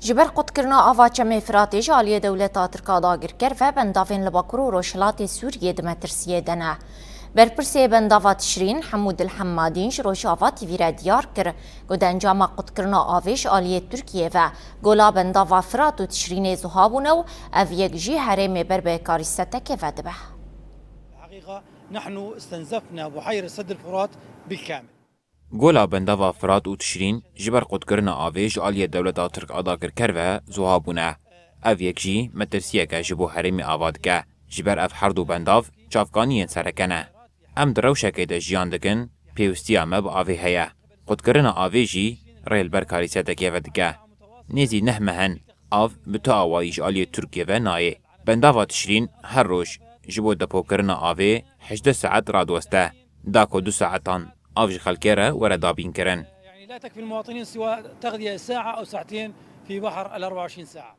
جبر قد کرنا آوا چمی فراتی جالی دولتا ترکا داگر کر و بندافین لباکرو روشلات سوریه دمترسیه دنه. برپرسی بنداوا تشرین حمود الحمادین جروش آوا تیویره دیار کر گودن جاما قد کرنا آویش آلیه ترکیه و گولا بنداوا فراتو تشرین زهابونو او یک جی هرم بربه کاریسته که ودبه. الحقيقة نحن استنزفنا بحيرة سد الفرات بالكامل. گولا بنداوا فرات و تشرین جبر قد کرنا آویش آلیه دولتا ترک آداگر کر و زهابونه. او یک جی مترسیه که جبو هرم آواد که جبر اف حردو بنداف چافکانین سرکنه. ام دروشه که ده جیان دکن پیوستی مب آوی هیا. قد کرنا آوی جی ریل برکاری سده ودگه. نیزی نه مهن آو بتو آوایش آلیه ترکیه و نایه. بنداوا تشرین هر روش جبو دپو کرنا آوی 18 ساعت رادوسته. داکو 2 ساعتان آوج خلکره وردابین کرن. يعني لا تكفي المواطنين سوى تغذية ساعة أو ساعتين في بحر ال 24 ساعة.